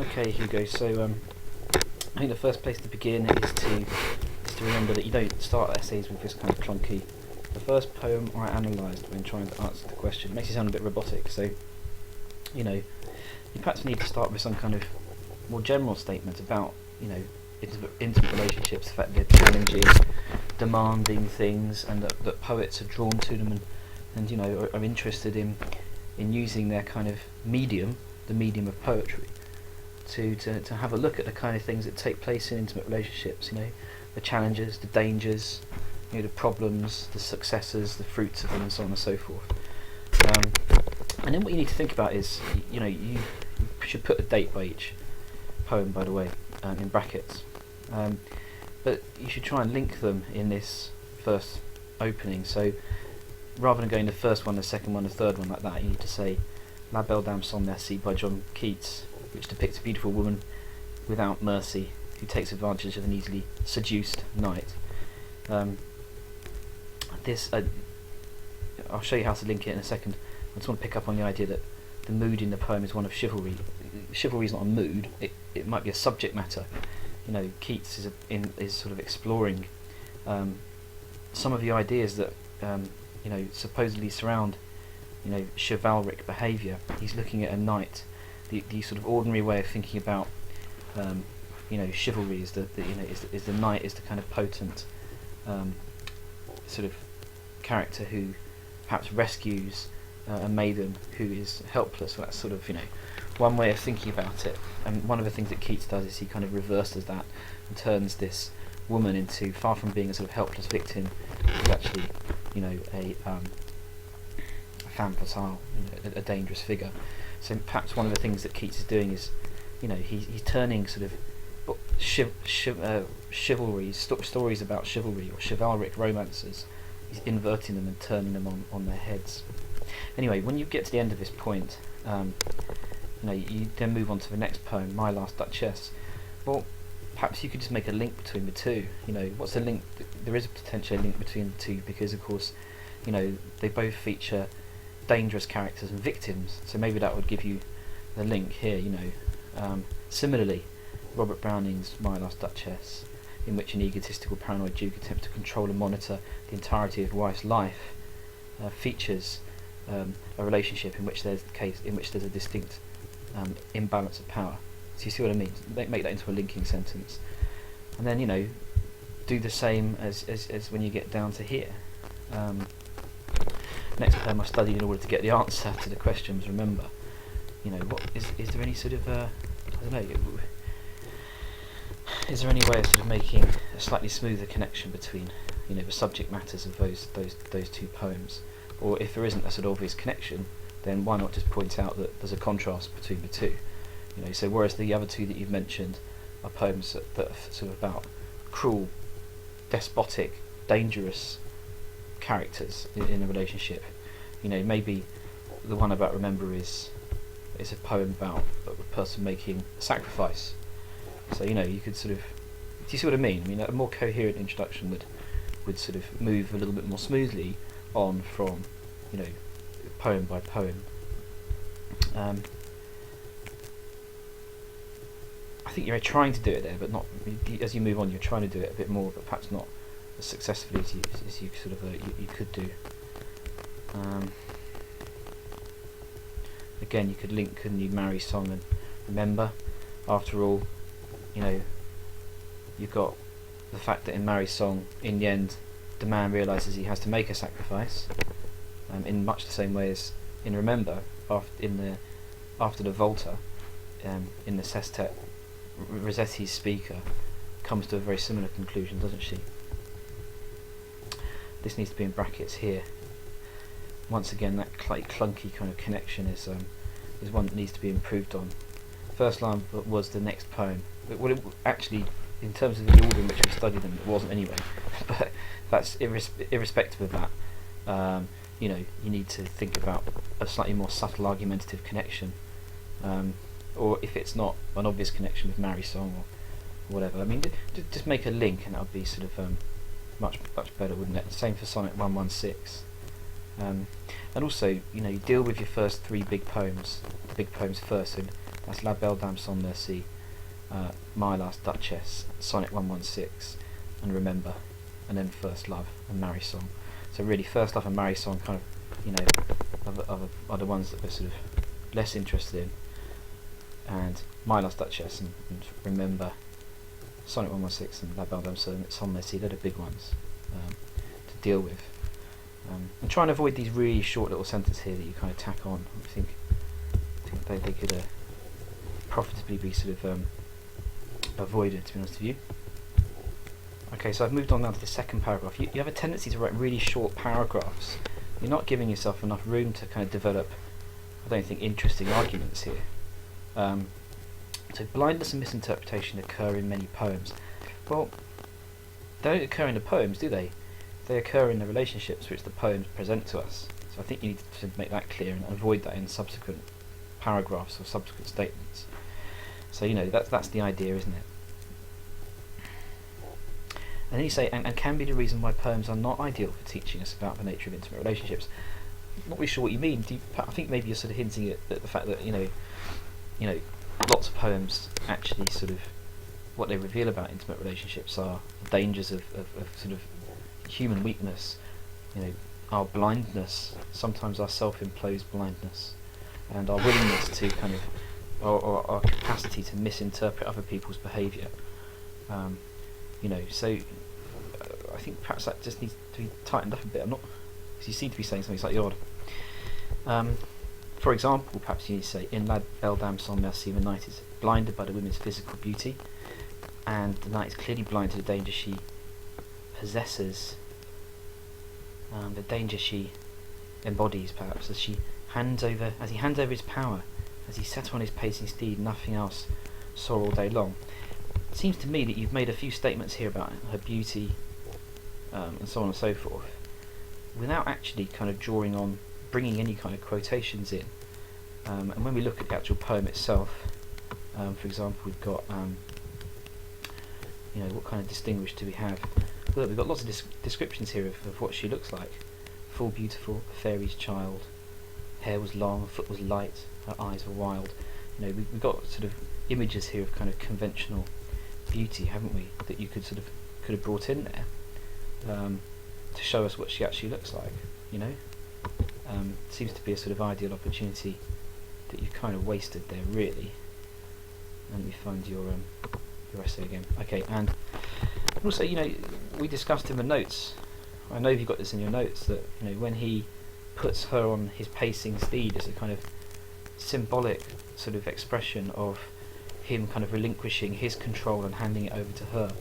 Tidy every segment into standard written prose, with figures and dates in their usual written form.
Okay, Hugo. So I think the first place to begin is to remember that you don't start essays with this kind of clunky. The first poem I analysed when trying to answer the question makes it sound a bit robotic. So you know, you perhaps need to start with some kind of more general statement about intimate relationships, the fact they're challenging, demanding things, and that poets are drawn to them and are interested in using their kind of medium, the medium of poetry, to have a look at the kind of things that take place in intimate relationships. The challenges, the dangers, the problems, the successes, the fruits of them, and so on and so forth. And then what you need to think about is, you should put a date by each poem, by the way, in brackets. But you should try and link them in this first opening. So rather than going the first one, the second one, the third one like that, you need to say La Belle Dame sans Merci by John Keats, which depicts a beautiful woman without mercy who takes advantage of an easily seduced knight. I'll show you how to link it in a second. I just want to pick up on the idea that the mood in the poem is one of chivalry. Chivalry is not a mood; it might be a subject matter. Keats is sort of exploring some of the ideas that supposedly surround chivalric behaviour. He's looking at a knight. The sort of ordinary way of thinking about chivalry is that the knight is the kind of potent sort of character who perhaps rescues a maiden who is helpless. So that's sort of one way of thinking about it. And one of the things that Keats does is he kind of reverses that and turns this woman into, far from being a sort of helpless victim, is actually a femme fatale, a dangerous figure. So perhaps one of the things that Keats is doing is he's turning sort of chivalry, stories about chivalry or chivalric romances, he's inverting them and turning them on their heads. Anyway, when you get to the end of this point, you then move on to the next poem, My Last Duchess. Well, perhaps you could just make a link between the two. What's the link? There is a potential link between the two because, of course, they both feature dangerous characters and victims. So maybe that would give you the link here. Similarly, Robert Browning's My Last Duchess, in which an egotistical, paranoid duke attempts to control and monitor the entirety of wife's life, features a relationship in which there's a distinct imbalance of power. So you see what I mean? Make that into a linking sentence, and then do the same as when you get down to here. Next poem I studied in order to get the answer to the questions. Remember, what is there any sort of I don't know. Is there any way of sort of making a slightly smoother connection between the subject matters of those two poems? Or if there isn't a sort of obvious connection, then why not just point out that there's a contrast between the two? So whereas the other two that you've mentioned are poems that are sort of about cruel, despotic, dangerous characters in a relationship, maybe the one about Remember is a poem about a person making a sacrifice. So you could sort of, do you see what I mean? A more coherent introduction would sort of move a little bit more smoothly on from poem by poem. I think you're trying to do it there, but not as you move on. You're trying to do it a bit more, but perhaps not as successfully as you sort of you could do. Again, you could link, couldn't you, Marry Song and Remember? After all, you've got the fact that in Marry Song, in the end, the man realises he has to make a sacrifice, in much the same way as in Remember, after the Volta, in the sestet, Rossetti's speaker comes to a very similar conclusion, doesn't she? This needs to be in brackets here. Once again, that clunky kind of connection is one that needs to be improved on. First line was the next poem. Actually, in terms of the order in which we studied them, it wasn't anyway. But that's irrespective of that. You need to think about a slightly more subtle argumentative connection, or if it's not an obvious connection with Marry Song or whatever. Just make a link, and that would be sort of much better, wouldn't it? Same for Sonnet 116. And also, you deal with your first three big poems first. So That's La Belle Dame sans Merci, My Last Duchess, Sonnet 116, and Remember, and then First Love and Marry Song. So really, First Love and Marry Song kind of, you know, are the ones that we're sort of less interested in, and My Last Duchess and Remember, Sonnet 116 and La Belle Dame sans Merci, they're the big ones to deal with. And try and avoid these really short little sentences here that you kind of tack on. I think they could profitably be sort of avoided, to be honest with you. Okay, so I've moved on now to the second paragraph. You have a tendency to write really short paragraphs. You're not giving yourself enough room to kind of develop, I don't think, interesting arguments here. So blindness and misinterpretation occur in many poems. Well, they don't occur in the poems, do they? They occur in the relationships which the poems present to us. So I think you need to make that clear and avoid that in subsequent paragraphs or subsequent statements. So, you know, that's the idea, isn't it? And then you say, and can be the reason why poems are not ideal for teaching us about the nature of intimate relationships. I'm not really sure what you mean. I think maybe you're sort of hinting at the fact that, you know, lots of poems actually sort of, what they reveal about intimate relationships are the dangers of sort of human weakness, you know, our blindness, sometimes our self-imposed blindness, and our willingness to kind of, or our capacity to misinterpret other people's behaviour. You know, so I think perhaps that just needs to be tightened up a bit. I'm not, because you seem to be saying something slightly odd. For example, perhaps you need to say, in La Belle Dame sans Merci, the knight is blinded by the woman's physical beauty, and the knight is clearly blind to the danger she possesses, the danger she embodies, perhaps, as he hands over his power, as he set on his pacing steed, nothing else saw all day long. It seems to me that you've made a few statements here about her beauty, and so on and so forth, without actually kind of bringing any kind of quotations in. And when we look at the actual poem itself, for example, we've got, you know, what kind of distinguish do we have? Look, we've got lots of descriptions here of what she looks like. Full, beautiful, a fairy's child. Hair was long, foot was light, her eyes were wild. You know, we've got sort of images here of kind of conventional beauty, haven't we? That you could have brought in there to show us what she actually looks like. You know, seems to be a sort of ideal opportunity that you've kind of wasted there, really. Let me find your essay again. Okay, and also, you know, we discussed in the notes, I know you've got this in your notes, that, you know, when he puts her on his pacing steed as a kind of symbolic sort of expression of him kind of relinquishing his control and handing it over to her,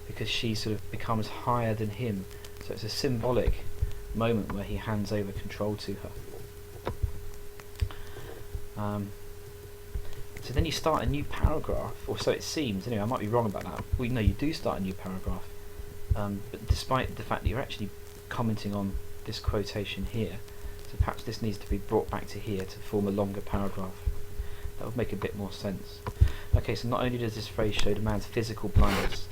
because she sort of becomes higher than him. So it's a symbolic moment where he hands over control to her. So then you start a new paragraph, or so it seems. Anyway, I might be wrong about that. Well, no, you do start a new paragraph, but despite the fact that you're actually commenting on this quotation here, so perhaps this needs to be brought back to here to form a longer paragraph. That would make a bit more sense. Okay, so not only does this phrase show the man's physical blindness,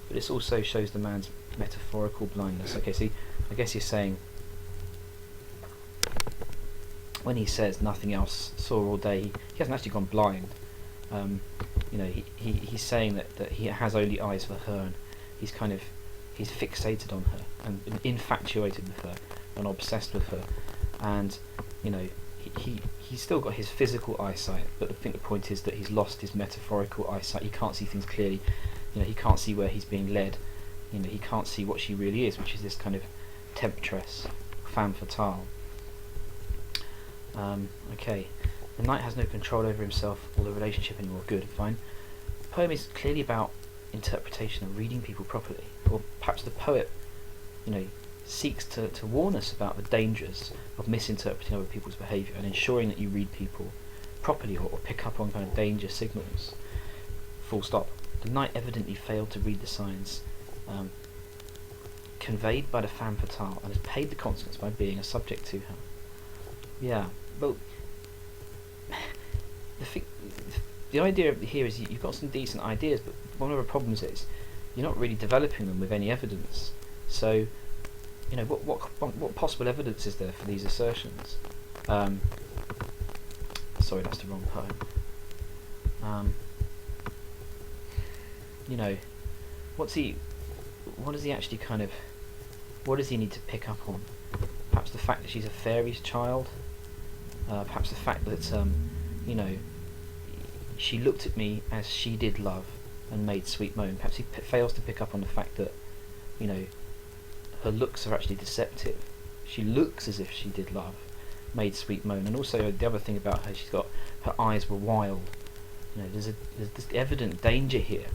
but this also shows the man's metaphorical blindness. Okay, see, I guess you're saying, when he says nothing else saw all day, he hasn't actually gone blind. You know, he's saying that he has only eyes for her, and he's fixated on her and infatuated with her and obsessed with her, and you know, he's still got his physical eyesight, but I think the point is that he's lost his metaphorical eyesight. He can't see things clearly. You know, he can't see where he's being led. You know, he can't see what she really is, which is this kind of temptress, femme fatale. Okay, the knight has no control over himself or the relationship anymore. Good, fine. The poem is clearly about interpretation and reading people properly, or perhaps the poet, you know, seeks to warn us about the dangers of misinterpreting other people's behaviour and ensuring that you read people properly, or pick up on kind of danger signals. Full stop. The knight evidently failed to read the signs conveyed by the femme fatale and has paid the consequence by being a subject to her. Yeah, well, the idea here is you've got some decent ideas, but one of the problems is you're not really developing them with any evidence. So, you know, what possible evidence is there for these assertions? Sorry, that's the wrong poem. You know, what does he actually kind of, what does he need to pick up on? Perhaps the fact that she's a fairy's child. Perhaps the fact that, you know, she looked at me as she did love and made sweet moan. Perhaps he fails to pick up on the fact that, you know, her looks are actually deceptive. She looks as if she did love, made sweet moan. And also the other thing about her, her eyes were wild. You know, there's this evident danger here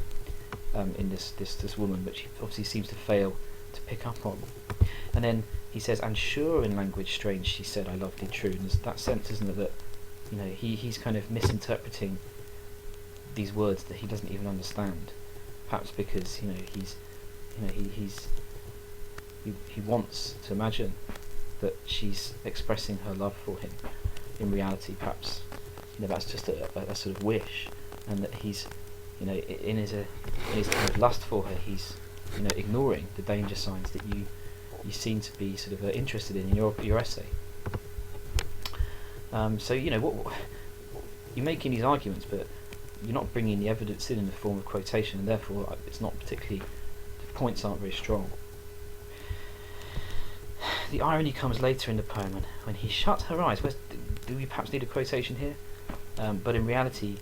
in this woman, which he obviously seems to fail to pick up on. And then he says, "And sure in language strange she said, I love thee true." And there's that sense, isn't it, that, you know, he's kind of misinterpreting these words that he doesn't even understand. Perhaps because, you know, he wants to imagine that she's expressing her love for him. In reality, perhaps, you know, that's just a sort of wish, and that he's, you know, in his kind of lust for her, he's, you know, ignoring the danger signs that you seem to be sort of interested in your essay. So, you know, what you're making these arguments, but you're not bringing the evidence in the form of quotation, and therefore it's not particularly, the points aren't very strong. The irony comes later in the poem, when he shut her eyes. Do we perhaps need a quotation here? But in reality,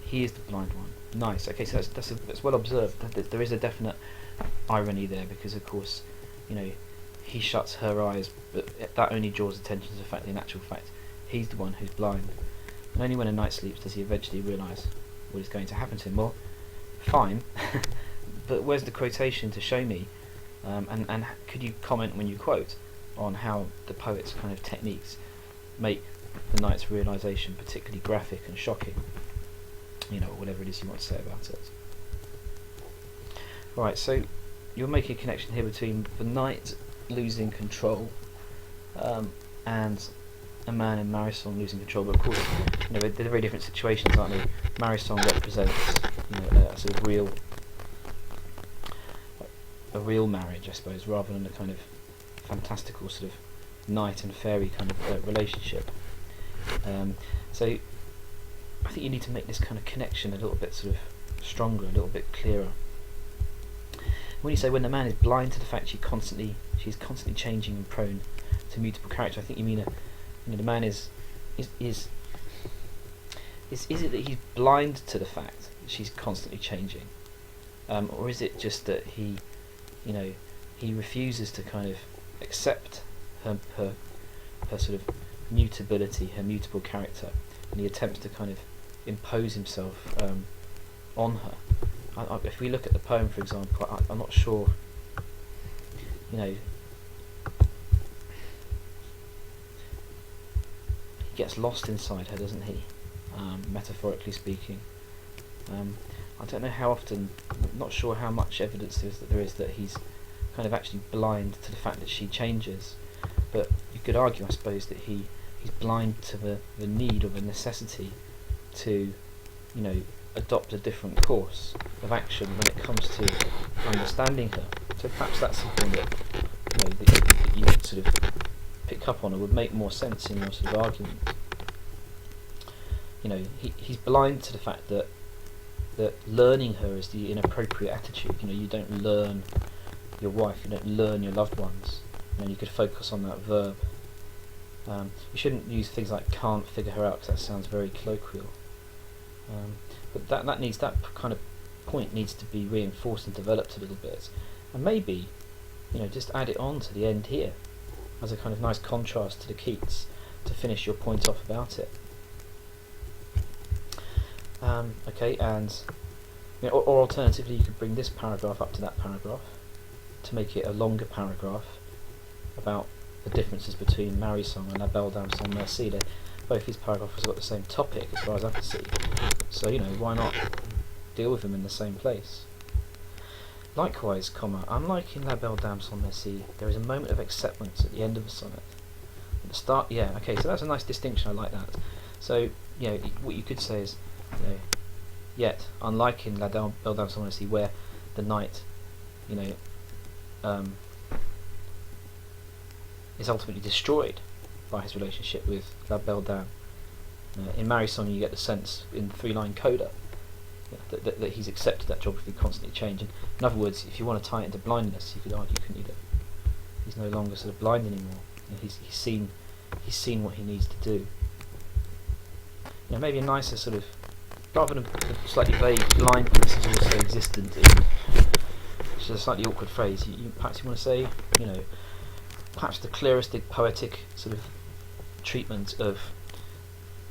he is the blind one. Nice. Okay, so that's well observed. There is a definite irony there, because of course, you know, he shuts her eyes, but that only draws attention to the fact that in actual fact he's the one who's blind. And only when a knight sleeps does he eventually realise what is going to happen to him. Well, fine, but where's the quotation to show me? And could you comment when you quote on how the poet's kind of techniques make the knight's realisation particularly graphic and shocking? You know, whatever it is you want to say about it. Right, so you're making a connection here between the knight losing control and a man in Marisong losing control. But of course, you know, they're very different situations, aren't they? Marisong represents, you know, a sort of real marriage, I suppose, rather than a kind of fantastical sort of knight and fairy kind of relationship. So I think you need to make this kind of connection a little bit sort of stronger, a little bit clearer. When you say when the man is blind to the fact she's constantly changing and prone to mutable character, I think you mean you know, the man is it that he's blind to the fact that she's constantly changing, or is it just that he, you know, he refuses to kind of accept her sort of mutability, her mutable character, and he attempts to kind of impose himself on her. If we look at the poem, for example, I'm not sure, you know, he gets lost inside her, doesn't he? Metaphorically speaking. I don't know how often, I'm not sure how much evidence there is that he's kind of actually blind to the fact that she changes, but you could argue, I suppose, that he's blind to the need or the necessity to, you know, adopt a different course of action when it comes to understanding her. So perhaps that's something that, you know, that you could sort of pick up on, or would make more sense in your sort of argument. You know, he's blind to the fact that learning her is the inappropriate attitude. You know, you don't learn your wife, you don't learn your loved ones. You know, you could focus on that verb. You shouldn't use things like "can't figure her out" because that sounds very colloquial. But that kind of point needs to be reinforced and developed a little bit, and maybe, you know, just add it on to the end here as a kind of nice contrast to the Keats to finish your point off about it. Okay, and you know, or alternatively, you could bring this paragraph up to that paragraph to make it a longer paragraph about the differences between Marisong and La Belle Dame sans Merci. Both these paragraphs have got the same topic as far as I can see, so, you know, why not deal with them in the same place? Likewise, unlike in La Belle Dame sans Merci, there is a moment of acceptance at the end of the sonnet. At the start, yeah, okay, so that's a nice distinction, I like that. So, you know, what you could say is, you know, yet, unlike in La Belle Dame sans Merci, where the knight, you know, is ultimately destroyed by his relationship with La Belle Dame, In Marry Someone, you get the sense in the 3-line coda that he's accepted that geography constantly changing. In other words, if you want to tie it into blindness, you could argue, couldn't you, that he's no longer sort of blind anymore. He's seen what he needs to do. Maybe a nicer sort of, rather than slightly vague, blindness is also existent in, which is a slightly awkward phrase. Perhaps you want to say, perhaps the clearest poetic sort of treatment of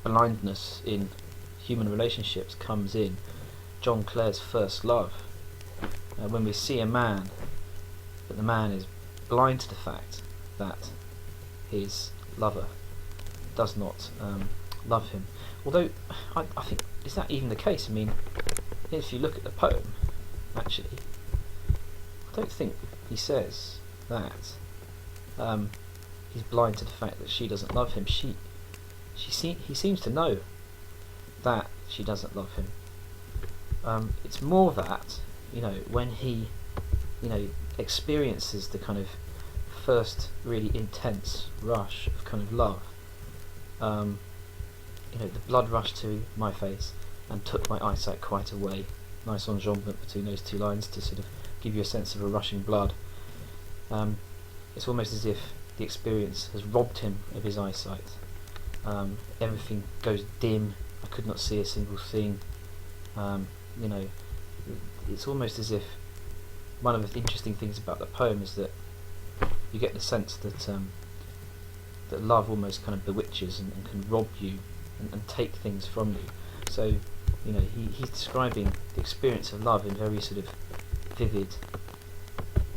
blindness in human relationships comes in John Clare's First Love, when we see a man, but the man is blind to the fact that his lover does not love him. Although I think, is that even the case? I mean, if you look at the poem, actually, I don't think he says that he's blind to the fact that she doesn't love him. He seems to know that she doesn't love him. It's more that, when he, experiences the kind of first really intense rush of kind of love, the blood rushed to my face and took my eyesight quite away. Nice enjambment between those two lines to sort of give you a sense of a rushing blood. It's almost as if the experience has robbed him of his eyesight. Everything goes dim. I could not see a single thing. It's almost as if one of the interesting things about the poem is that you get the sense that that love almost kind of bewitches and can rob you and take things from you. So, he's describing the experience of love in very sort of vivid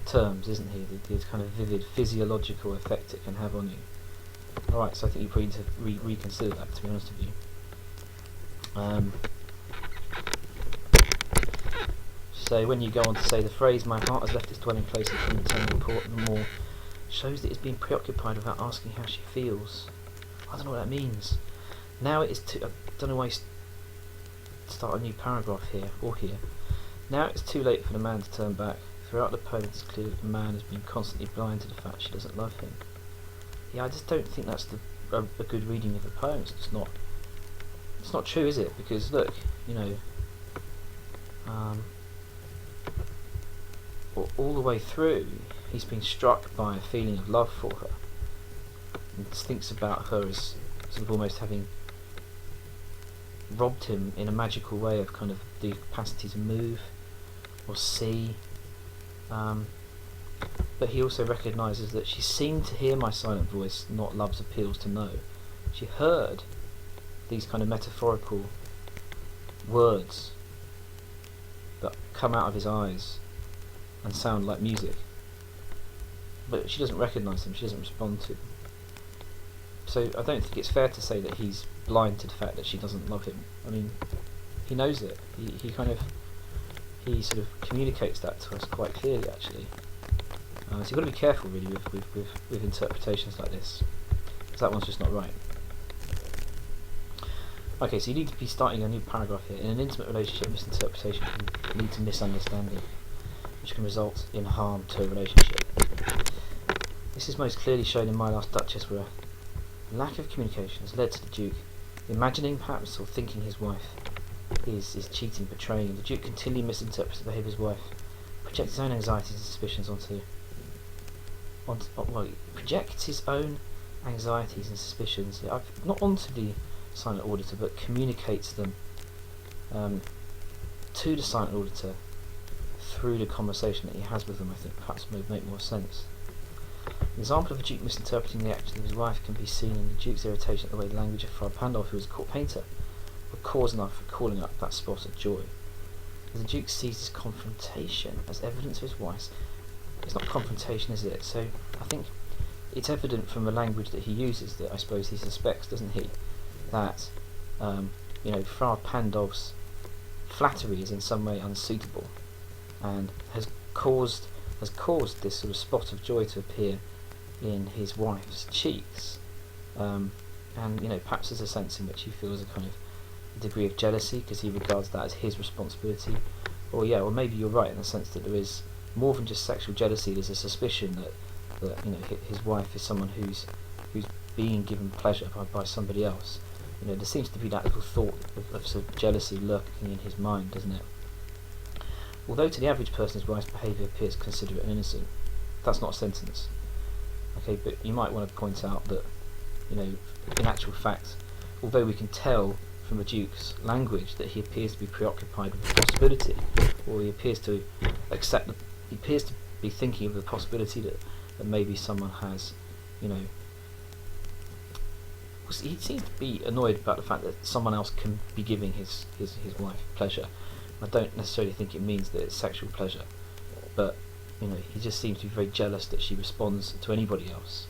terms, isn't he? The kind of vivid physiological effect it can have on you. Alright, so I think you probably need to reconsider that, to be honest with you. So when you go on to say the phrase "my heart has left its dwelling place in the eternal court no more" shows that it's been preoccupied without asking how she feels. I don't know what that means. Now it is I don't know why you start a new paragraph here or here. Now it's too late for the man to turn back. Throughout the poem it's clear that the man has been constantly blind to the fact she doesn't love him. Yeah, I just don't think that's a good reading of the poem. It's not true, is it? Because look, all the way through he's been struck by a feeling of love for her and thinks about her as sort of almost having robbed him in a magical way of kind of the capacity to move or see. But he also recognises that she seemed to hear my silent voice, not love's appeals to know. She heard these kind of metaphorical words that come out of his eyes and sound like music, but she doesn't recognise them, she doesn't respond to them. So I don't think it's fair to say that he's blind to the fact that she doesn't love him. I mean, he knows it. He sort of communicates that to us quite clearly, actually. So you've got to be careful, really, with interpretations like this, because that one's just not right. Okay, so you need to be starting a new paragraph here. In an intimate relationship, misinterpretation can lead to misunderstanding, which can result in harm to a relationship. This is most clearly shown in My Last Duchess, where a lack of communication has led to the Duke imagining, perhaps, or thinking his wife is cheating, betraying, and the Duke continually misinterprets the behaviour of his wife, projects his own anxieties and suspicions projects his own anxieties and suspicions, not onto the silent auditor, but communicates them to the silent auditor through the conversation that he has with them. I think perhaps would make more sense. An example of a Duke misinterpreting the actions of his wife can be seen in the Duke's irritation at the way the language of Frau Pandolf, who was a court painter, were cause enough for calling up that spot of joy. As the Duke sees this confrontation as evidence of his wife's, it's not confrontation, is it? So I think it's evident from the language that he uses that I suppose he suspects, doesn't he, that Frau Pandolf's flattery is in some way unsuitable and has caused this sort of spot of joy to appear in his wife's cheeks, and perhaps there's a sense in which he feels a kind of degree of jealousy because he regards that as his responsibility, or maybe you're right in the sense that there is more than just sexual jealousy. There's a suspicion that his wife is someone who's being given pleasure by somebody else, there seems to be that little thought of sort of jealousy lurking in his mind, doesn't it? Although to the average person his wife's behaviour appears considerate and innocent, that's not a sentence. Okay, but you might want to point out that, in actual fact, although we can tell from the Duke's language that he appears to be preoccupied with the possibility, or he appears to be thinking of the possibility that maybe someone has, he seems to be annoyed about the fact that someone else can be giving his wife pleasure. I don't necessarily think it means that it's sexual pleasure, but he just seems to be very jealous that she responds to anybody else,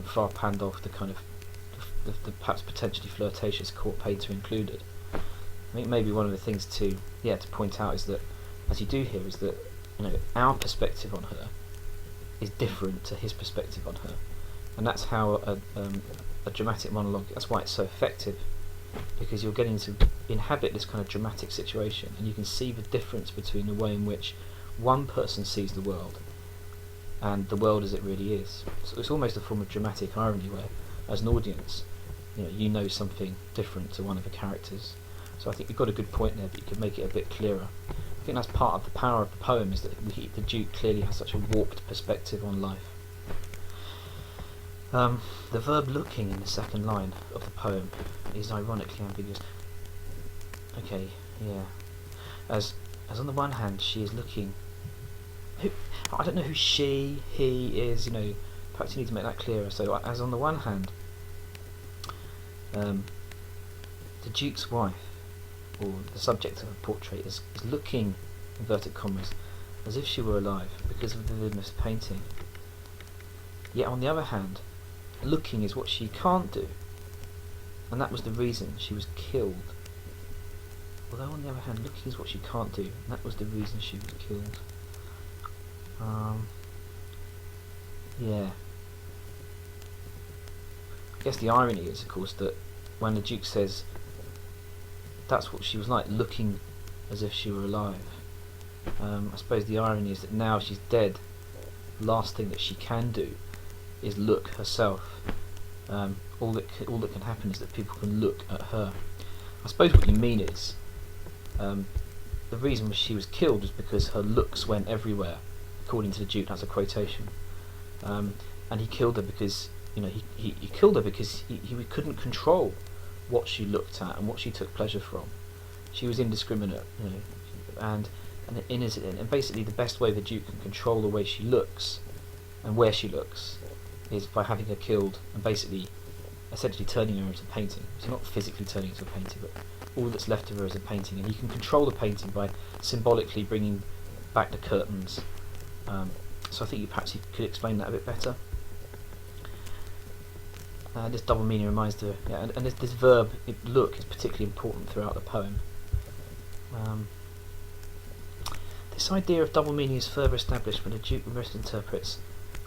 far panned off the kind of the perhaps potentially flirtatious court painter included. I think maybe one of the things to point out is that, as you do here, is that our perspective on her is different to his perspective on her, and that's how a dramatic monologue. That's why it's so effective, because you're getting to inhabit this kind of dramatic situation, and you can see the difference between the way in which one person sees the world and the world as it really is. So it's almost a form of dramatic irony where, as an audience, you know something different to one of the characters. So I think you've got a good point there, but you could make it a bit clearer. I think that's part of the power of the poem, is that the Duke clearly has such a warped perspective on life. The verb looking in the second line of the poem is ironically ambiguous. Okay, yeah. As on the one hand she is looking... I don't know who she, he is, perhaps you need to make that clearer. So as on the one hand, the Duke's wife, or the subject of a portrait, is looking, inverted commas, as if she were alive because of the vividness of painting. Yet on the other hand, looking is what she can't do, and that was the reason she was killed. Although on the other hand, looking is what she can't do, and that was the reason she was killed. Yeah. I guess the irony is, of course, that when the Duke says that's what she was like, looking as if she were alive, I suppose the irony is that now she's dead, the last thing that she can do is look herself. All that can happen is that people can look at her. I suppose what you mean is the reason she was killed was because her looks went everywhere, according to the Duke. That's a quotation. And he killed her because he killed her because he couldn't control what she looked at and what she took pleasure from. She was indiscriminate, and basically the best way the Duke can control the way she looks and where she looks is by having her killed and basically essentially turning her into a painting. So not physically turning into a painting, but all that's left of her is a painting, and he can control the painting by symbolically bringing back the curtains. So I think perhaps you could explain that a bit better. This double meaning reminds her, and this verb look is particularly important throughout the poem. This idea of double meaning is further established when the Duke misinterprets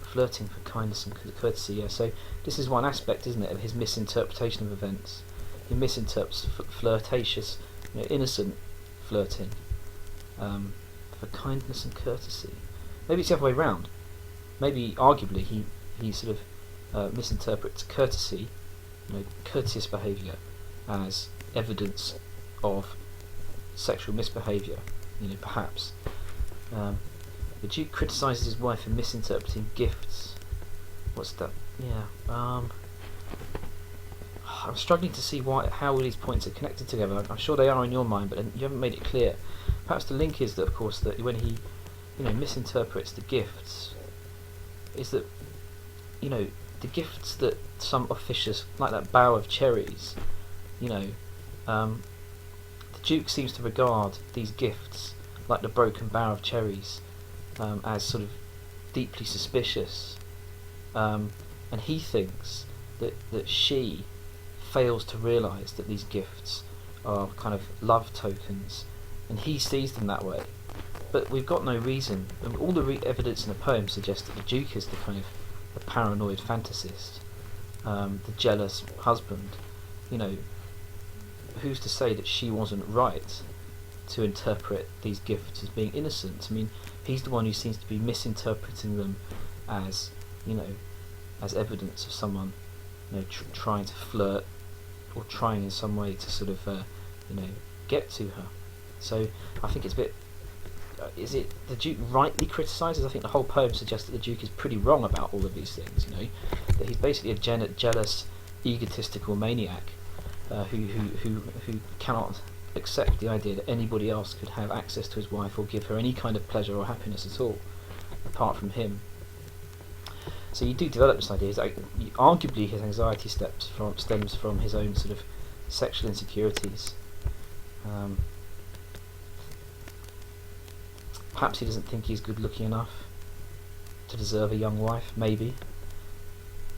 flirting for kindness and courtesy. Yeah, so this is one aspect, isn't it, of his misinterpretation of events. He misinterprets flirtatious, innocent flirting for kindness and courtesy. Maybe it's the other way round. Maybe, arguably, he sort of misinterprets courtesy, courteous behaviour, as evidence of sexual misbehaviour. Perhaps. The Duke criticises his wife for misinterpreting gifts. What's that? Yeah. I'm struggling to see how these points are connected together. I'm sure they are in your mind, but you haven't made it clear. Perhaps the link is that, of course, that when he, misinterprets the gifts, is that, the gifts that some officious, like that bough of cherries, the Duke seems to regard these gifts, like the broken bough of cherries, as sort of deeply suspicious, and he thinks that she fails to realise that these gifts are kind of love tokens, and he sees them that way. But we've got no reason, and all the evidence in the poem suggests that the Duke is the kind of the paranoid fantasist, the jealous husband. Who's to say that she wasn't right to interpret these gifts as being innocent? I mean, he's the one who seems to be misinterpreting them as, as evidence of someone, trying to flirt or trying in some way to sort of get to her. So I think it's a bit. Is it the Duke rightly criticises? I think the whole poem suggests that the Duke is pretty wrong about all of these things. That he's basically a jealous, egotistical maniac who cannot accept the idea that anybody else could have access to his wife or give her any kind of pleasure or happiness at all, apart from him. So you do develop this idea. Arguably, his anxiety stems from his own sort of sexual insecurities. Perhaps he doesn't think he's good looking enough to deserve a young wife, maybe.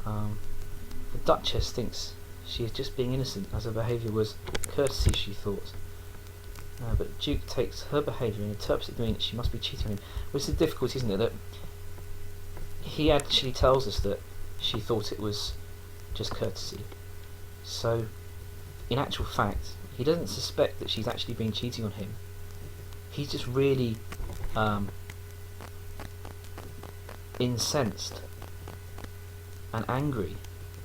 The Duchess thinks she is just being innocent, as her behaviour was courtesy, she thought. But Duke takes her behaviour and interprets it to mean that she must be cheating on him. Which is the difficulty, isn't it? That he actually tells us that she thought it was just courtesy. So, in actual fact, he doesn't suspect that she's actually been cheating on him. He's just really incensed and angry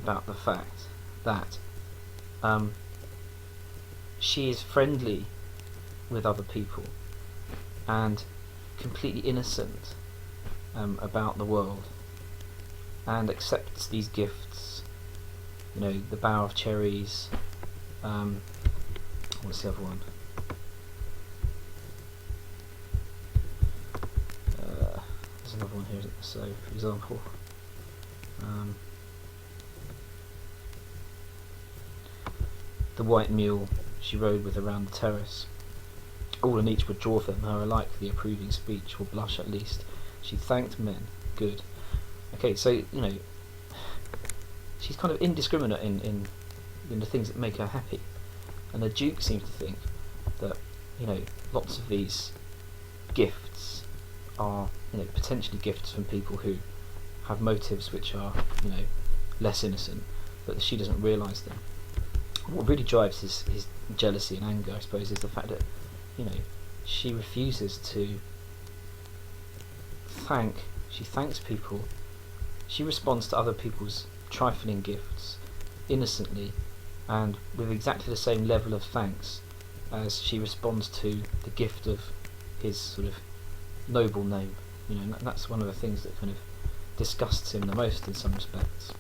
about the fact that she is friendly with other people and completely innocent about the world, and accepts these gifts, the bower of cherries, what's the other one? There's another one here, so for example, the white mule she rode with around the terrace. All and each would draw from her alike the approving speech, or blush at least. She thanked men. Good. Okay, so, she's kind of indiscriminate in the things that make her happy. And the Duke seems to think that, lots of these gifts are, potentially gifts from people who have motives which are, less innocent, but that she doesn't realise them. What really drives his jealousy and anger, I suppose, is the fact that, she refuses to she thanks people, she responds to other people's trifling gifts innocently and with exactly the same level of thanks as she responds to the gift of his sort of noble name. And that's one of the things that kind of disgusts him the most in some respects.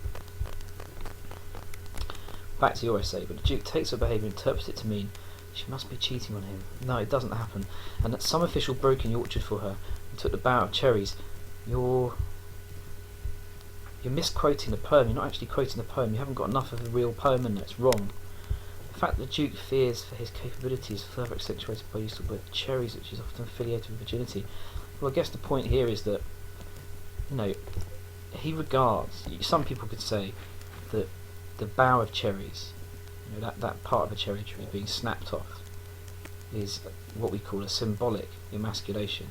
Back to your essay, but the Duke takes her behaviour and interprets it to mean she must be cheating on him. No, it doesn't happen. And that some official broke in the orchard for her and took the bower of cherries. You're misquoting the poem. You're not actually quoting the poem. You haven't got enough of the real poem in there. It's wrong. The fact that the Duke fears for his capabilities is further accentuated by use of the word cherries, which is often affiliated with virginity. Well, I guess the point here is that, he regards, some people could say that the bough of cherries, that part of a cherry tree being snapped off, is what we call a symbolic emasculation.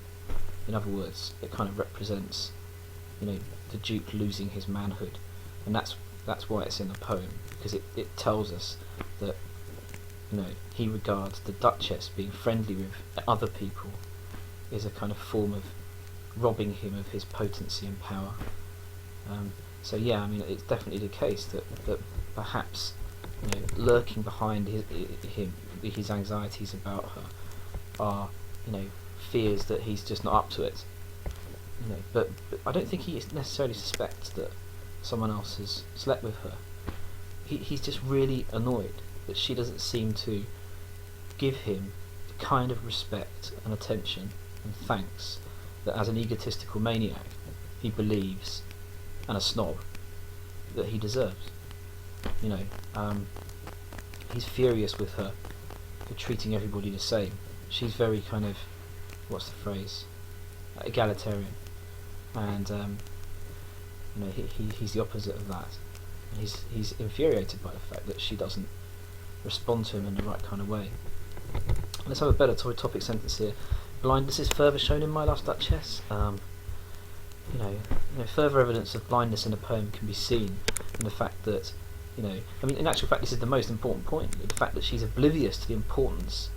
In other words, it kind of represents, the Duke losing his manhood, and that's why it's in the poem, because it tells us that, he regards the Duchess being friendly with other people is a kind of form of robbing him of his potency and power. So yeah, it's definitely the case that perhaps, lurking behind his anxieties about her are, fears that he's just not up to it. But I don't think he necessarily suspects that someone else has slept with her. He's just really annoyed that she doesn't seem to give him the kind of respect and attention and thanks that, as an egotistical maniac, he believes, and a snob, that he deserves. He's furious with her for treating everybody the same. She's very kind of, what's the phrase, egalitarian, and he's the opposite of that. And he's infuriated by the fact that she doesn't respond to him in the right kind of way. Let's have a better topic sentence here. Blindness is further shown in My Last Duchess. Further evidence of blindness in a poem can be seen in the fact that, in actual fact, this is the most important point: the fact that she's oblivious to the importance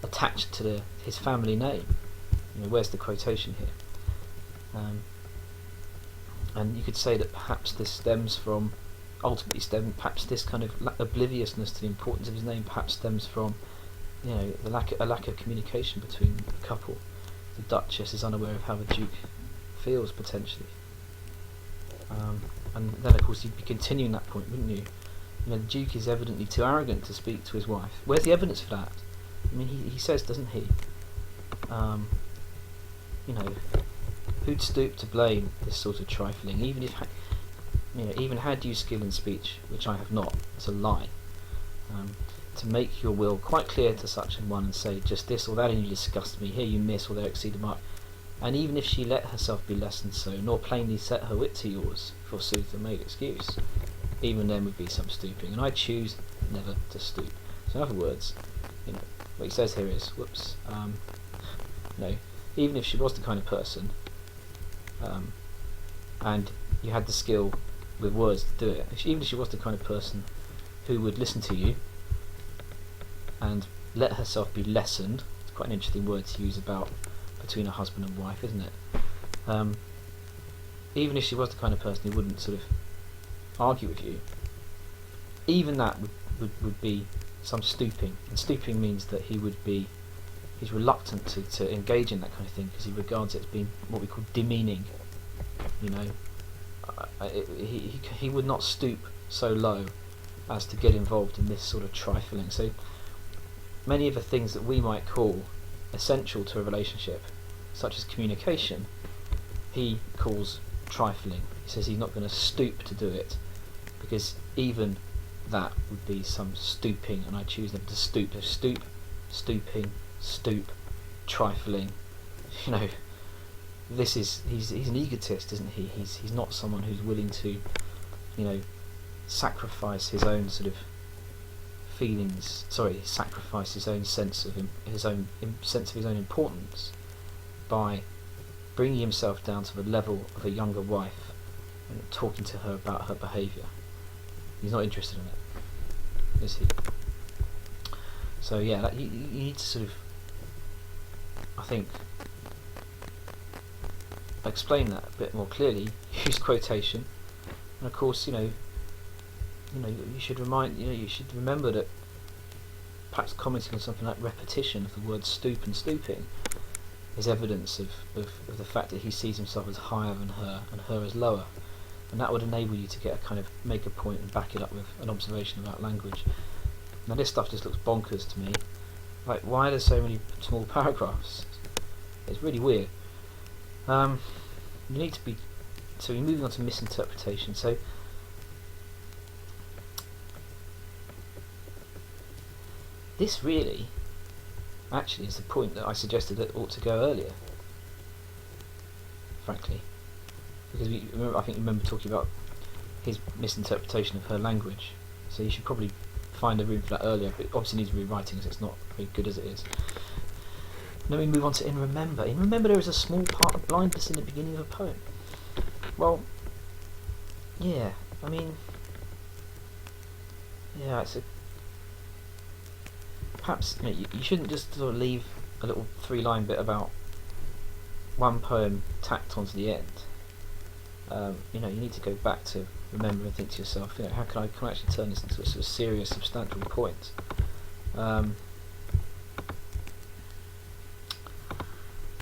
attached to his family name. Where's the quotation here? And you could say that perhaps this stems from ultimately perhaps this kind of obliviousness to the importance of his name perhaps stems from, you know, a lack of communication between the couple. The Duchess is unaware of how the Duke feels potentially, and then of course you'd be continuing that point, wouldn't you? You know, the Duke is evidently too arrogant to speak to his wife. Where's the evidence for that? I mean, he says, doesn't he? You know, who'd stoop to blame this sort of trifling, even if, you know, even had you skill in speech, which I have not, it's a lie, to make your will quite clear to such an one and say, just this or that only disgust me, here you miss or there exceed the mark. And even if she let herself be less than so, nor plainly set her wit to yours, forsooth, and made excuse, even then would be some stooping, and I choose never to stoop. So in other words, you know, what he says here is, whoops, you know, even if she was the kind of person, and you had the skill with words to do it, even if she was the kind of person who would listen to you and let herself be lessened, it's quite an interesting word to use about between a husband and wife, isn't it? Even if she was the kind of person who wouldn't sort of argue with you, even that would be some stooping, and stooping means that he's reluctant to engage in that kind of thing because he regards it as being what we call demeaning. You know, he would not stoop so low as to get involved in this sort of trifling. So many of the things that we might call essential to a relationship, such as communication, he calls trifling. He says he's not going to stoop to do it because even that would be some stooping, and I choose them to stoop. So stooping, stoop, trifling. You know, he's an egotist, isn't he? He's not someone who's willing to, you know, sacrifice his own sort of feelings. Sacrifice his own sense of his own importance by bringing himself down to the level of a younger wife and talking to her about her behaviour. He's not interested in it, is he? So yeah, you need to sort of, I think, explain that a bit more clearly. Use quotation, and of course, you should remember that perhaps commenting on something like repetition of the words stoop and stooping is evidence of the fact that he sees himself as higher than her and her as lower, and that would enable you to make a point and back it up with an observation about language. Now this stuff just looks bonkers to me. Like, why are there so many small paragraphs? It's really weird. You need to be. So we're moving on to misinterpretation. So this really, actually, is the point that I suggested that ought to go earlier. Frankly, because I think you remember talking about his misinterpretation of her language. So you should probably find a room for that earlier, but it obviously needs rewriting because it's not very good as it is. Then we move on to in remember. In remember, there is a small part of blindness in the beginning of a poem. Well, yeah, I mean, yeah, it's perhaps you shouldn't just sort of leave a little 3-line bit about one poem tacked onto the end. You need to go back to remember and think to yourself, how can I actually turn this into a sort of serious, substantial point?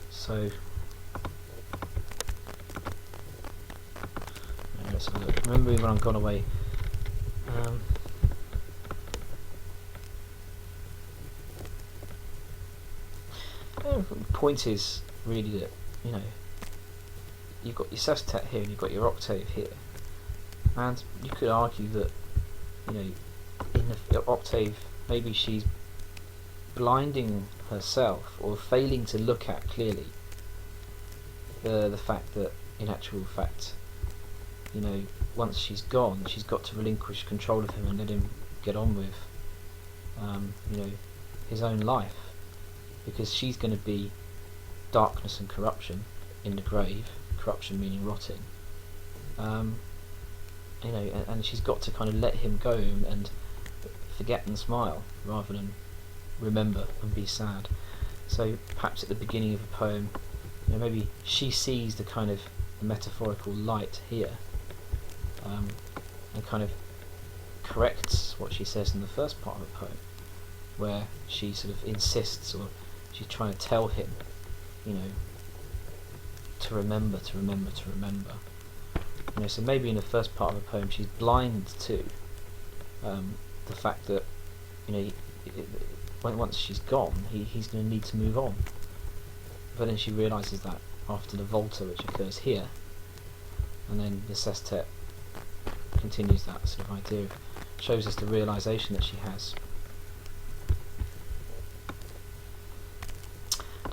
So let's have a look. Remember when I've gone away. The point is really that you've got your sestet here and you've got your octave here, and you could argue that in the octave maybe she's blinding herself or failing to look at clearly the fact that in actual fact once she's gone, she's got to relinquish control of him and let him get on with his own life, because she's going to be darkness and corruption in the grave, corruption meaning rotting, and she's got to kind of let him go and forget and smile rather than remember and be sad. So perhaps at the beginning of a poem, maybe she sees the kind of metaphorical light here, and kind of corrects what she says in the first part of the poem, where she sort of insists, or she's trying to tell him, you know, to remember, to remember, to remember. You know, so maybe in the first part of the poem she's blind to the fact that, you know, once she's gone, he's going to need to move on. But then she realises that after the Volta, which occurs here, and then the sestet continues that sort of idea, shows us the realisation that she has.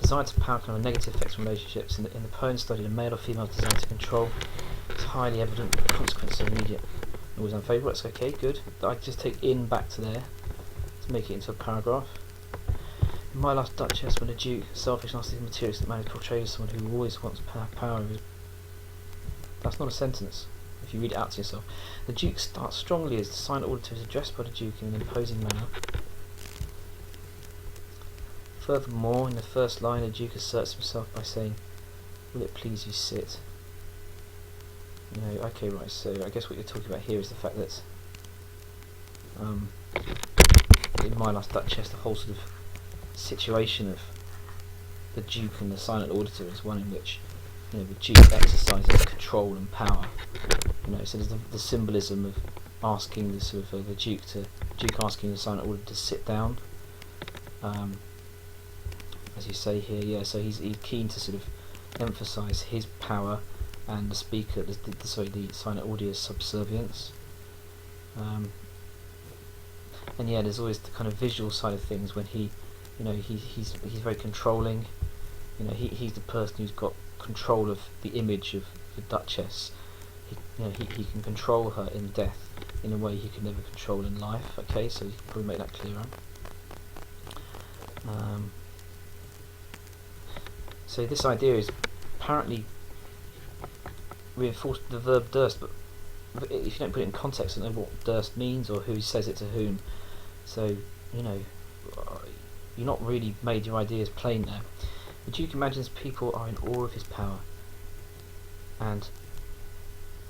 Desire to power can have negative effects on relationships. In the poem study, the male or female desire to control is highly evident, with the consequences are immediate. Always unfavourable. That's okay, good. I just take in back to there to make it into a paragraph. In My Last Duchess, when the Duke, selfish, narcissistic, materialistic man, is portrayed as someone who always wants power. That's not a sentence if you read it out to yourself. The Duke starts strongly as the silent auditor is addressed by the Duke in an imposing manner. Furthermore, in the first line, the Duke asserts himself by saying, "Will it please you sit?" You know, okay, right, so I guess what you're talking about here is the fact that in My Last Duchess, the whole sort of situation of the Duke and the silent auditor is one in which, you know, the Duke exercises control and power. You know, so there's the symbolism of asking the sort of the Duke asking the silent auditor to sit down. As you say here, yeah. So he's keen to sort of emphasise his power and the speaker, the silent audie's subservience. And yeah, there's always the kind of visual side of things when he, you know, he's very controlling. You know, he's the person who's got control of the image of the Duchess. He can control her in death in a way he could never control in life. Okay, so you can probably make that clearer. So this idea is apparently reinforced the verb durst, but if you don't put it in context, I don't know what durst means or who says it to whom. So, you know, you're not really made your ideas plain there. The Duke imagines people are in awe of his power, and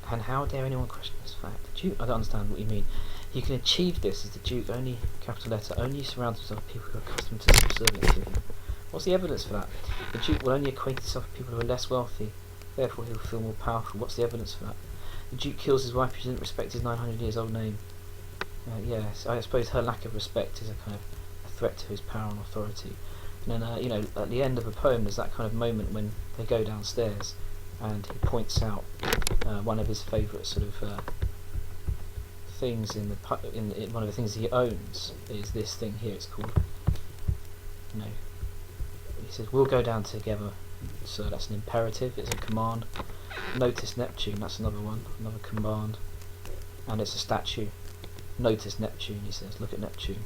how dare anyone question this fact? The Duke, I don't understand what you mean. He can achieve this as the Duke, only capital letter, only surrounds himself with people who are accustomed to subservience to him. What's the evidence for that? The Duke will only acquaint himself with people who are less wealthy, therefore he will feel more powerful. What's the evidence for that? The Duke kills his wife because she didn't respect his 900 years old name. Yes, I suppose her lack of respect is a kind of a threat to his power and authority. And then, you know, at the end of the poem, there's that kind of moment when they go downstairs, and he points out one of his favourite sort of things in one of the things he owns is this thing here. It's called, you know, he says, "We'll go down together." So that's an imperative. It's a command. Notice Neptune. That's another one, another command, and it's a statue. Notice Neptune. He says, "Look at Neptune,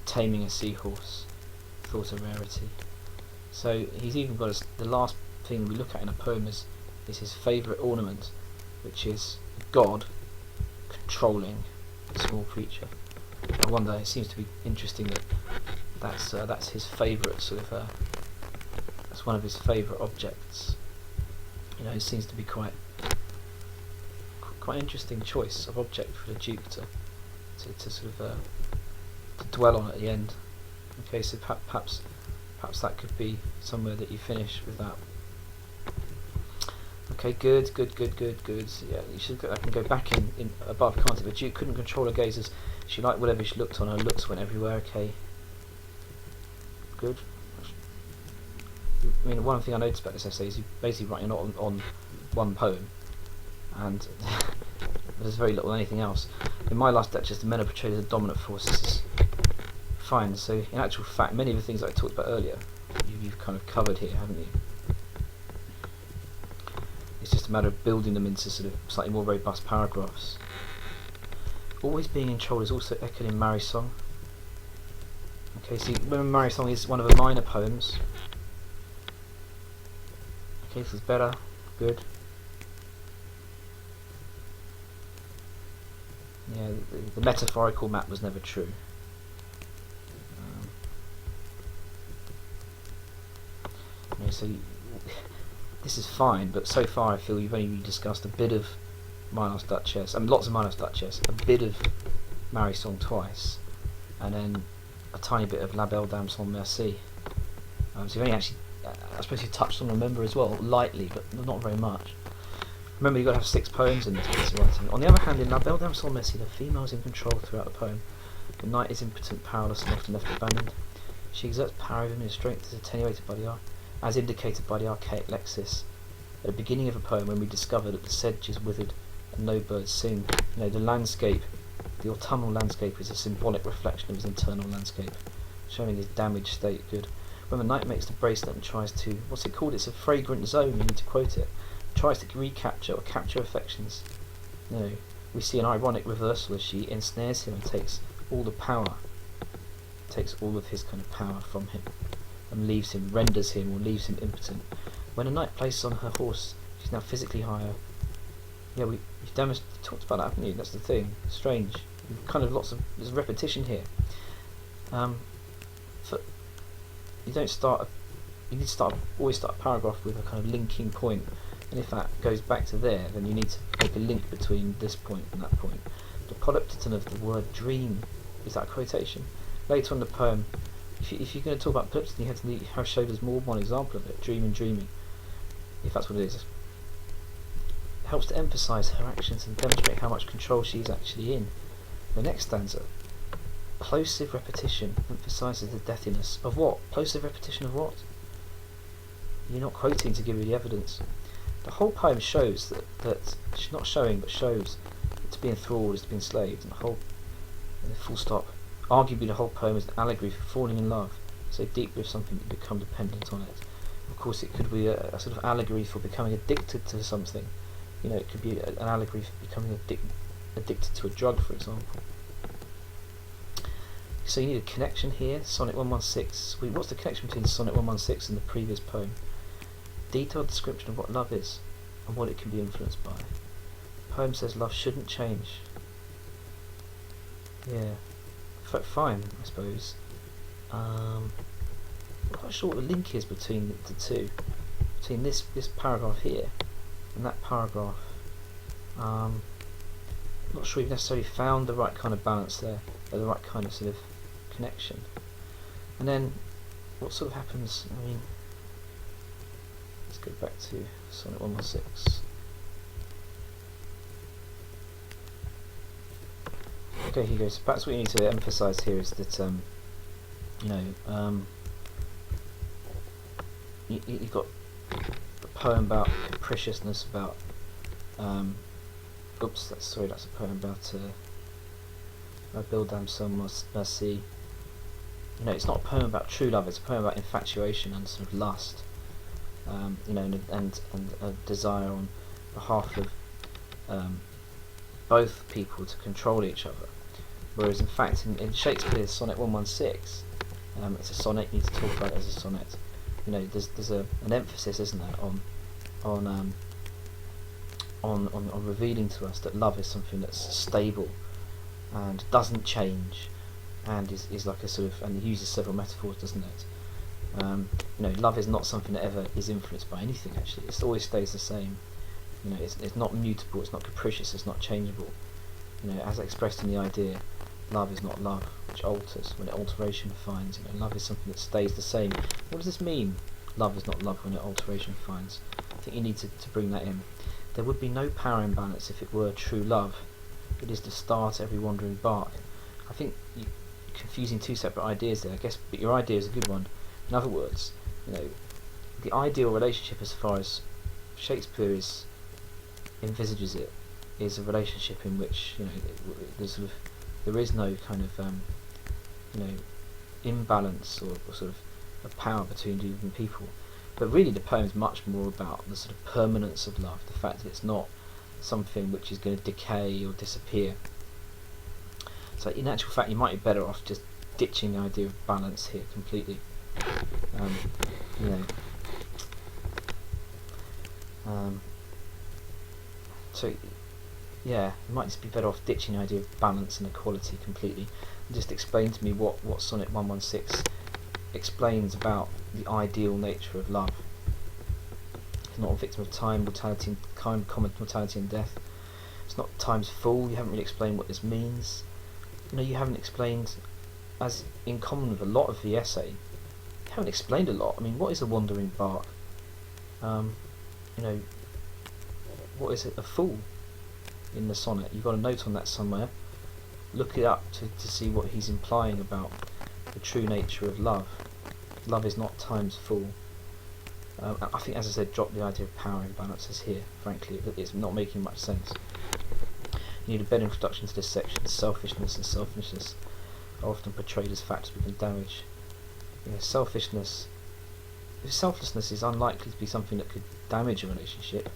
taming a seahorse. Thought a rarity." So he's even got the last thing we look at in a poem is his favourite ornament, which is God controlling a small creature. I wonder. It seems to be interesting that that's his favourite sort of. That's one of his favourite objects. You know, it seems to be quite interesting choice of object for the Duke to sort of to dwell on at the end. Okay, so perhaps that could be somewhere that you finish with that. Okay, good. Yeah, I can go back in above, can't it? The Duke couldn't control her gazes. She liked whatever she looked on. Her looks went everywhere. Okay, good. I mean, one thing I noticed about this essay is he's basically writing on one poem, and there's very little anything else. In My Last Duchess, the men are portrayed as a dominant force. This is fine. So, in actual fact, many of the things that I talked about earlier, you've kind of covered here, haven't you? It's just a matter of building them into sort of slightly more robust paragraphs. Always being in control is also echoed in Marry Song. Okay, see, remember Marry Song is one of the minor poems. Okay, this is better. Good. Yeah, the metaphorical map was never true. So this is fine, but so far I feel you've only discussed a bit of My Last Duchess, lots of My Last Duchess, a bit of Marie song twice, and then a tiny bit of La Belle Dame sans merci. So you've only actually, I suppose you touched on Remember as well, lightly, but not very much. Remember, you've got to have 6 poems in this piece of writing. On the other hand, in La Belle Dame sans merci, the female is in control throughout the poem. The knight is impotent, powerless, and often left abandoned. She exerts power over him, his strength is attenuated by as indicated by the archaic Lexis. At the beginning of a poem, when we discover that the sedge is withered and no birds sing, the landscape, the autumnal landscape, is a symbolic reflection of his internal landscape, showing his damaged state good. When the knight makes the bracelet and tries to, what's it called? It's a fragrant zone, you need to quote it. Tries to recapture or capture affections. We see an ironic reversal as she ensnares him and takes all the power, takes all of his kind of power from him, and leaves him, renders him, or leaves him impotent. When a knight places on her horse, she's now physically higher. Yeah, we've talked about that, haven't you? That's the thing. Strange. Kind of there's repetition here. You need to always start a paragraph with a kind of linking point, and if that goes back to there, then you need to make a link between this point and that point. The polyptyton of the word dream is that quotation. Later on in the poem, if you're going to talk about polyptyton, you have to show there's more than one example of it. Dreaming, if that's what it is. It helps to emphasise her actions and demonstrate how much control she is actually in. The next stanza, plosive repetition, emphasises the deathiness of what? Plosive repetition of what? You're not quoting to give you the evidence. The whole poem shows that she's not showing, but shows that to be enthralled is to be enslaved, and full stop. Arguably the whole poem is an allegory for falling in love so deeply with something that you become dependent on it. Of course, it could be a sort of allegory for becoming addicted to something. It could be an allegory for becoming addicted to a drug, for example. So you need a connection here. Sonnet 116. What's the connection between Sonnet 116 and the previous poem? Detailed description of what love is and what it can be influenced by. The poem says love shouldn't change. Yeah, fine, I suppose. I'm not quite sure what the link is between the two, between this paragraph here and that paragraph. I'm not sure you've necessarily found the right kind of balance there, or the right kind of sort of connection. And then, what sort of happens? Let's go back to Sonnet 116. Okay, Hugo, so perhaps what you need to emphasise here is that, you've got a poem about capriciousness, about, that's a poem about La Belle Dame sans merci. It's not a poem about true love, it's a poem about infatuation and sort of lust, and a desire on behalf of both people to control each other. Whereas in fact in Shakespeare's Sonnet 116, it's a sonnet, you need to talk about it as a sonnet. There's an emphasis, isn't there, on revealing to us that love is something that's stable and doesn't change, and is like a sort of, and it uses several metaphors, doesn't it? Love is not something that ever is influenced by anything. Actually, it always stays the same. It's not mutable, it's not capricious, it's not changeable. As expressed in the idea, love is not love, which alters when alteration finds. Love is something that stays the same. What does this mean? Love is not love when alteration finds. I think you need to bring that in. There would be no power imbalance if it were true love. It is to start every wandering bark. I think you're confusing two separate ideas there, I guess, but your idea is a good one. In other words, the ideal relationship as far as Shakespeare envisages it is a relationship in which there is no kind of imbalance or sort of power between different people. But really the poem is much more about the sort of permanence of love, the fact that it's not something which is going to decay or disappear. So in actual fact you might be better off just ditching the idea of balance here completely. So yeah, you might just be better off ditching the idea of balance and equality completely, and just explain to me what Sonnet 116 explains about the ideal nature of love. It's not a victim of time, mortality, common mortality and death. It's not time's fool. You haven't really explained what this means. you haven't explained, as in common with a lot of the essay, you haven't explained a lot. I mean, what is a wandering bark? You know, what is it? A fool in the sonnet. You've got a note on that somewhere. Look it up to see what he's implying about the true nature of love. Love is not time's fool. I think, as I said, drop the idea of power imbalances here. Frankly, it's not making much sense. You need a better introduction to this section. Selfishness and selfishness are often portrayed as factors we can damage. Selfishness, selflessness is unlikely to be something that could damage a relationship.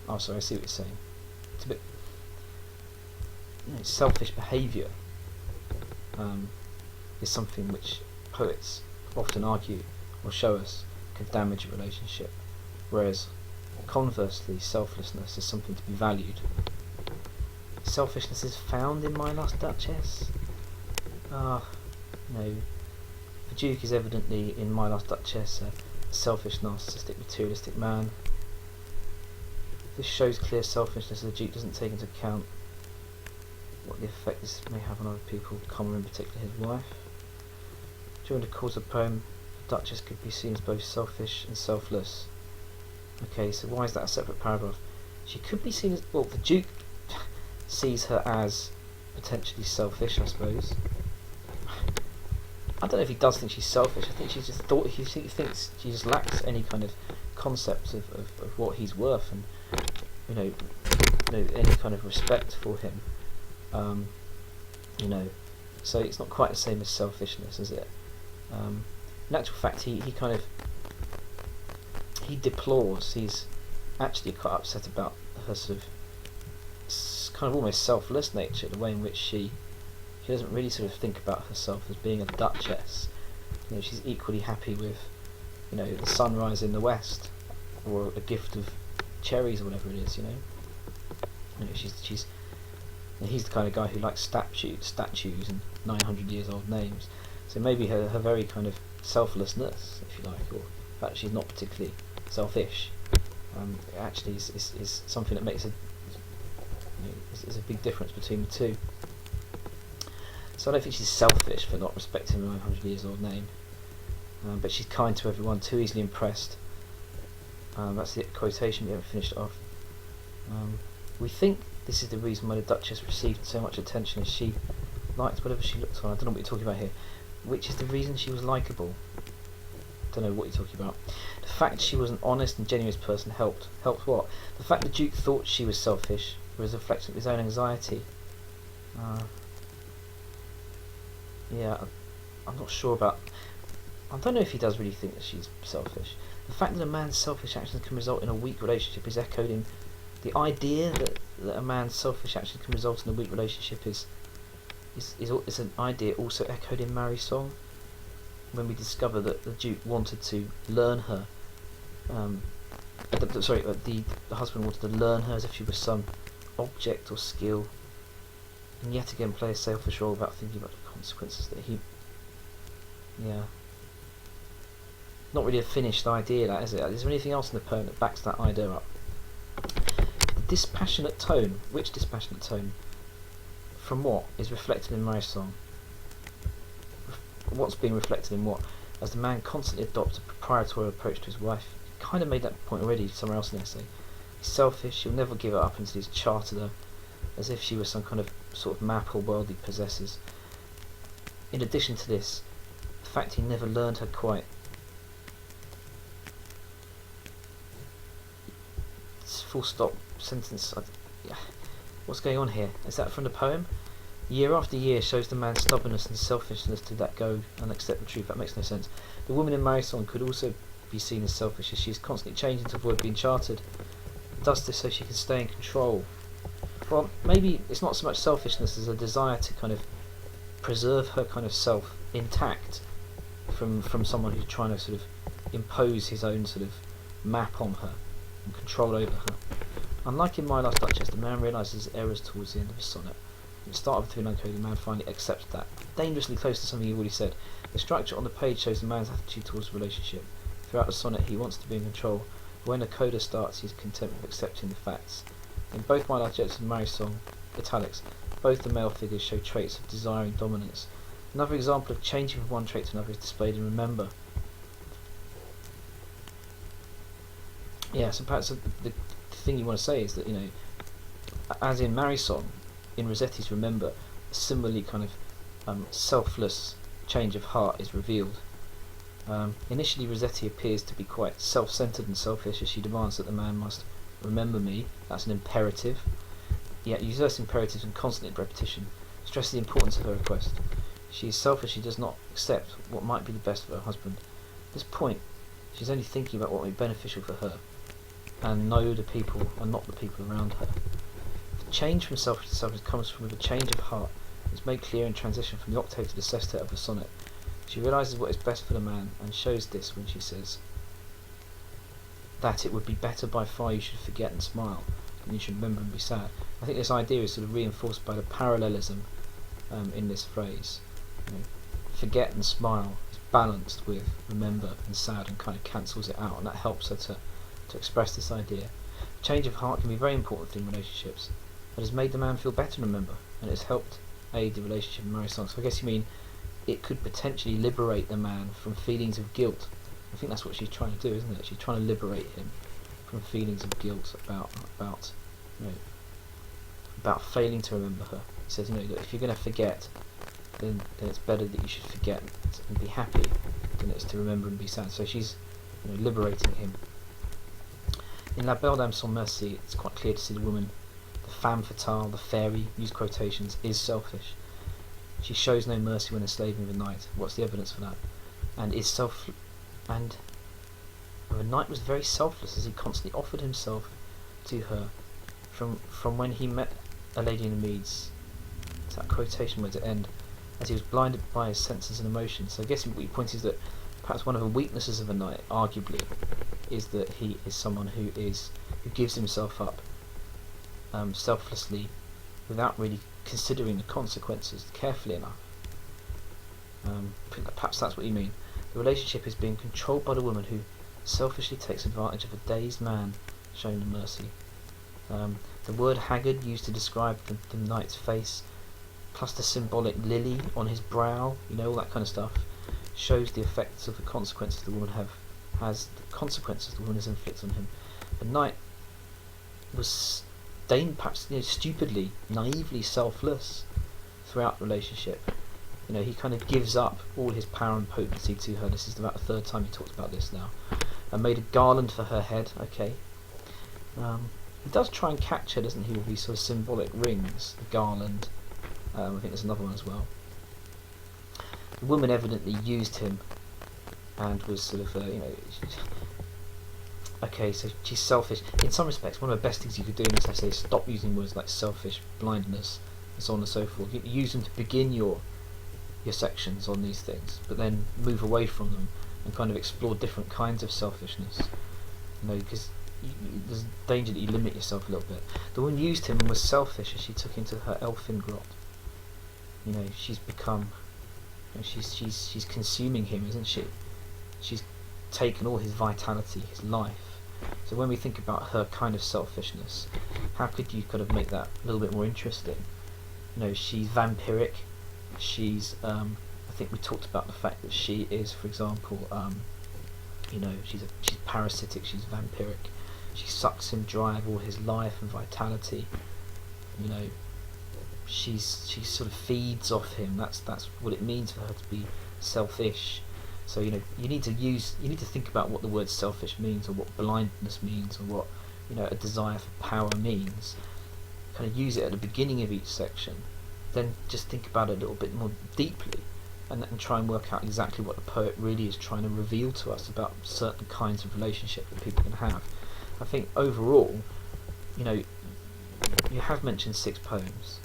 Oh, sorry, I see what you're saying. It's a bit selfish behaviour is something which poets often argue or show us could damage a relationship, whereas conversely, selflessness is something to be valued. Selfishness is found in My Last Duchess. No. The Duke is evidently in My Last Duchess a selfish, narcissistic, materialistic man. This shows clear selfishness. The Duke doesn't take into account what the effect this may have on other people, common in particular his wife. During the course of the poem, the Duchess could be seen as both selfish and selfless. Okay, so why is that a separate paragraph? She could be seen as, well, the Duke sees her as potentially selfish, I suppose. I don't know if he does think she's selfish. I think he thinks she just lacks any kind of concept of what he's worth, and any kind of respect for him. So it's not quite the same as selfishness, is it? In actual fact, he deplores. He's actually quite upset about her sort of kind of almost selfless nature, the way in which she doesn't really sort of think about herself as being a duchess. She's equally happy with the sunrise in the west, or a gift of cherries or whatever it is. He's the kind of guy who likes statues and 900 years old names. So maybe her very kind of selflessness, if you like, or the fact she's not particularly selfish, actually is something that makes is a big difference between the two. So I don't think she's selfish for not respecting a 900 years old name, but she's kind to everyone, too easily impressed. That's the quotation. We haven't finished it off. We think this is the reason why the Duchess received so much attention, as she liked whatever she looked on. I don't know what you're talking about here. Which is the reason she was likeable. Don't know what you're talking about. The fact she was an honest and genuine person helped. Helped what? The fact the Duke thought she was selfish was a reflection of his own anxiety. Yeah, I'm not sure about... I don't know if he does really think that she's selfish. The fact that a man's selfish actions can result in a weak relationship is echoed in... The idea that a man's selfish actions can result in a weak relationship is an idea also echoed in Mary's song, when we discover that the Duke wanted to learn her. The husband wanted to learn her as if she was some object or skill, and yet again play a selfish role without thinking about the consequences that he... Yeah. Not really a finished idea, that, is it? Is there anything else in the poem that backs that idea up? The dispassionate tone. Which dispassionate tone? From what is reflected in Mary's song? What's being reflected in what? As the man constantly adopts a proprietorial approach to his wife. He kind of made that point already somewhere else in the essay. He's selfish, he'll never give her up until he's chartered her, as if she was some kind of sort of map or world he possesses. In addition to this, the fact he never learned her quite. It's full stop sentence. What's going on here? Is that from the poem? Year after year shows the man's stubbornness and selfishness to let go and accept the truth. That makes no sense. The woman in Mary's song could also be seen as selfish, as she is constantly changing to avoid being chartered. Does this so she can stay in control. Well, maybe it's not so much selfishness as a desire to kind of preserve her kind of self intact from someone who's trying to sort of impose his own sort of map on her and control over her. Unlike in My Last Duchess, the man realises his errors towards the end of his sonnet. At the start of the uncoded, the man finally accepts that. Dangerously close to something he already said. The structure on the page shows the man's attitude towards the relationship. Throughout the sonnet, he wants to be in control, but when the coda starts, he's content with accepting the facts. In both My Last Duchess and Mary's song, italics, Both the male figures show traits of desiring dominance. Another example of changing from one trait to another is displayed in Remember. Yeah, so perhaps the thing you want to say is that, as in Marisol, in Rossetti's Remember, a similarly kind of selfless change of heart is revealed. Initially, Rossetti appears to be quite self-centered and selfish as she demands that the man must remember me. That's an imperative. Yet uses imperatives in constant repetition, stresses the importance of her request. She is selfish, she does not accept what might be the best for her husband. At this point, she's only thinking about what would be beneficial for her, and no, the people are not the people around her. The change from selfish to selfless comes from a change of heart. It's made clear in transition from the octave to the sestet of the sonnet. She realises what is best for the man, and shows this when she says that it would be better by far you should forget and smile, and you should remember and be sad. I think this idea is sort of reinforced by the parallelism in this phrase. Forget and smile is balanced with remember and sad, and kind of cancels it out, and that helps her to express this idea. Change of heart can be a very important thing in relationships. It has made the man feel better and remember, and it has helped aid the relationship in Marisol. So I guess you mean it could potentially liberate the man from feelings of guilt. I think that's what she's trying to do, isn't it? She's trying to liberate him from feelings of guilt about failing to remember her. He says, that if you're going to forget, then it's better that you should forget and be happy than it's to remember and be sad. So she's liberating him. In La Belle Dame sans Merci, it's quite clear to see the woman, the femme fatale, the fairy, use quotations, is selfish. She shows no mercy when enslaving the knight. What's the evidence for that? And the knight was very selfless, as he constantly offered himself to her from when he met a lady in the meads. It's that quotation where to end, as he was blinded by his senses and emotions. So I guess what he points is that perhaps one of the weaknesses of a knight, arguably, is that he is someone who gives himself up selflessly, without really considering the consequences carefully enough. Perhaps that's what you mean. The relationship is being controlled by the woman who selfishly takes advantage of a dazed man showing no mercy. The word haggard used to describe the knight's face, plus the symbolic lily on his brow, all that kind of stuff, shows the effects of the consequences the woman has inflicted on him. The knight was perhaps stupidly, naively selfless throughout the relationship. He kind of gives up all his power and potency to her. This is about the third time he talks about this now. And made a garland for her head. Okay. He does try and catch her, doesn't he, with these sort of symbolic rings, the garland. I think there's another one as well. The woman evidently used him and was sort of, okay, so she's selfish. In some respects, one of the best things you could do in this essay is stop using words like selfish, blindness, and so on and so forth. You use them to begin your sections on these things, but then move away from them and kind of explore different kinds of selfishness. Because there's danger that you limit yourself a little bit. The woman used him and was selfish as she took him to her elfin grot. She's become, she's consuming him, isn't she? She's taken all his vitality, his life. So when we think about her kind of selfishness, how could you kind of make that a little bit more interesting? She's vampiric. She's, I think we talked about the fact that she is, for example, she's parasitic. She's vampiric. She sucks him dry of all his life and vitality. She sort of feeds off him. That's what it means for her to be selfish. So you need to think about what the word selfish means, or what blindness means, or what a desire for power means. Kind of use it at the beginning of each section, then just think about it a little bit more deeply, and try and work out exactly what the poet really is trying to reveal to us about certain kinds of relationship that people can have. I think overall, you have mentioned 6 poems,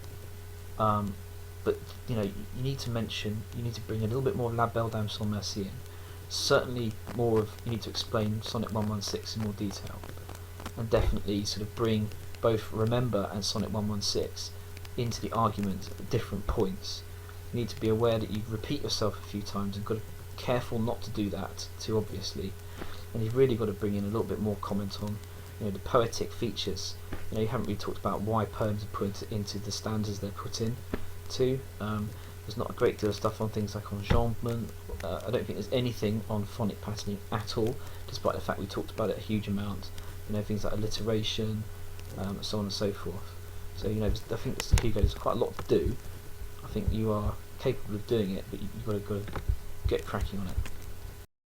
but you need to bring a little bit more of La Belle Dame sans Merci in. Certainly you need to explain Sonnet 116 in more detail, and definitely sort of bring both Remember and Sonnet 116 into the argument at different points. You need to be aware that you repeat yourself a few times, and got to be careful not to do that too obviously. And you've really got to bring in a little bit more comment on the poetic features. You haven't really talked about why poems are put into the stanzas they're put in to. There's not a great deal of stuff on things like enjambment. I don't think there's anything on phonic patterning at all, despite the fact we talked about it a huge amount. Things like alliteration, so on and so forth. So I think Hugo, there's quite a lot to do. I think you are capable of doing it, but you've got to get cracking on it.